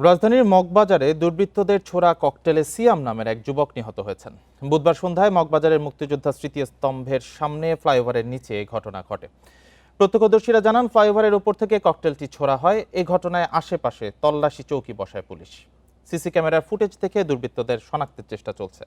রাজধানীর মগবাজারে দুর্বৃত্তদের ছোড়া ককটেলে সিয়াম নামের এক যুবক নিহত হয়েছেন। বুধবার সন্ধ্যায় মগবাজারের মুক্তিযোদ্ধা স্মৃতিস্তম্ভের সামনে ফ্লাইওভারের নিচে এই ঘটনা ঘটে। প্রত্যক্ষদর্শীরা জানান, ফ্লাইওভারের উপর থেকে ককটেলটি ছোড়া হয়। এই ঘটনায় আশেপাশে তল্লাশি চৌকি বসায় পুলিশ। সিসি ক্যামেরার ফুটেজ থেকে দুর্বৃত্তদের শনাক্তের চেষ্টা চলছে।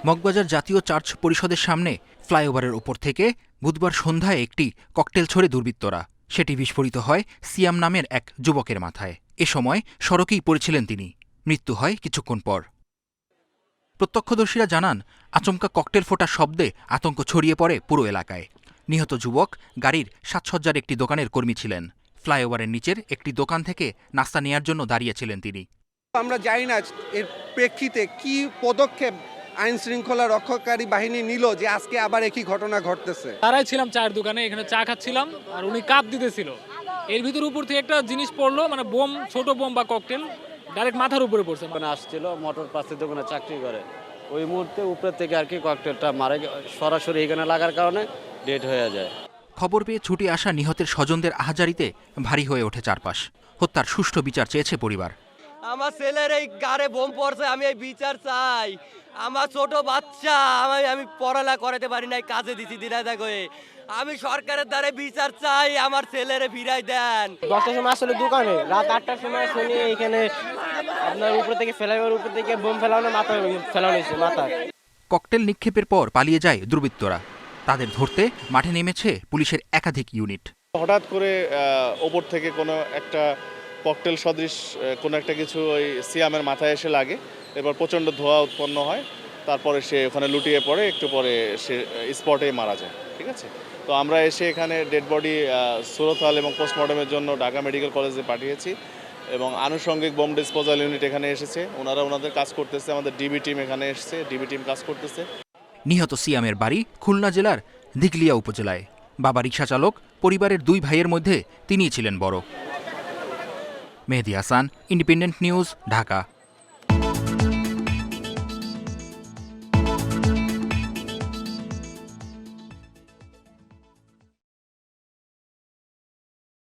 মগবাজার জাতীয় চার্চ পরিষদের সামনে ফ্লাইওভারের উপর থেকে বুধবার সন্ধ্যায় একটি ককটেল ছোড়ে দুর্বৃত্তরা। সেটি বিস্ফোরিত হয় সিয়াম নামের এক যুবকের মাথায়। এ সময় সড়কেই পড়েছিলেন তিনি। মৃত্যু হয় কিছুক্ষণ পর। প্রত্যক্ষদর্শীরা জানান, আচমকা ককটেল ফোটার শব্দে আতঙ্ক ছড়িয়ে পড়ে পুরো এলাকায়। নিহত যুবক গাড়ির সাজসজ্জার একটি দোকানের কর্মী ছিলেন। ফ্লাইওভারের নিচের একটি দোকান থেকে নাস্তা নেয়ার জন্য দাঁড়িয়েছিলেন তিনি। আমরা জানি না এর প্রেক্ষিতে কি পদক্ষেপ আইন শৃঙ্খলা রক্ষাকারী বাহিনী নিল যে আজকে আবার একই ঘটনা ঘটতেছে। তারাই ছিলাম চায়ের দোকানে, এখানে চা খাচ্ছিলাম আর উনি কাপ দিতেছিল। এর ভিতর উপর থেকে একটা জিনিস পড়লো, মানে বোম, ছোট বোম বা ককটেল ডাইরেক্ট মাথার উপরে পড়ছে। ওখানে আসছিল মোটর পাশের দোকানে চাকরি করে, ওই মুহূর্তে উপরে থেকে আর কি ককটেলটা মারে সরাসরি এখানে লাগার কারণে ডেড হয়ে যায়। খবর পেয়ে ছুটে আসা নিহতের স্বজনদের আহাজারিতে ভারী হয়ে ওঠে চারপাশ। হত্যার সুষ্ঠু বিচার চেয়েছে পরিবার। আমার ছেলের এই গাড়ে বোম পড়ছে, আমি এই বিচার চাই। আমার ছোট বাচ্চা, আমি পড়ালেখা করাতে পারি নাই, কাজে দিছি দিনাইদা হয়ে। আমি সরকারের দ্বারা বিচার চাই, আমার ছেলেরে ফিরাই দেন। 10টার সময় আসলে দোকানে, রাত 8টার সময় শুনি এখানে আপনার উপর থেকে ফ্লাইওভার উপর থেকে বোম ফেলানো, মাথায় ফেলানো হয়েছে মাথায়। ককটেল নিক্ষেপের পর পালিয়ে যায় দুর্বৃত্তরা। তাদের ধরতে মাঠে নেমেছে পুলিশের একাধিক ইউনিট। হঠাৎ করে ওপর থেকে কোনো একটা ককটেল সদৃশ কোনো একটা কিছু ওই সিয়ামের মাথায় এসে লাগে। এরপর প্রচণ্ড ধোঁয়া উৎপন্ন হয়। তারপরে সে ওখানে লুটিয়ে পড়ে, একটু পরে সে স্পটেই মারা যায়। ঠিক আছে, তো আমরা এসে এখানে ডেড বডি সুরতহাল এবং পোস্টমর্টমের জন্য ঢাকা মেডিকেল কলেজে পাঠিয়েছি এবং আনুষঙ্গিক বোম ডিসপোজাল ইউনিট এখানে এসেছে। ওনারা ওনাদের কাজ করতেছে। আমাদের ডিবি টিম এখানে এসেছে, ডিবি টিম কাজ করতেছে। নিহত সিয়ামের বাড়ি খুলনা জেলার দিঘলিয়া উপজেলায়। বাবা রিকশা চালক, পরিবারের 2 ভাইয়ের মধ্যে তিনিই ছিলেন বড়। মেহেদী হাসান, ইন্ডিপেন্ডেন্ট নিউজ, ঢাকা।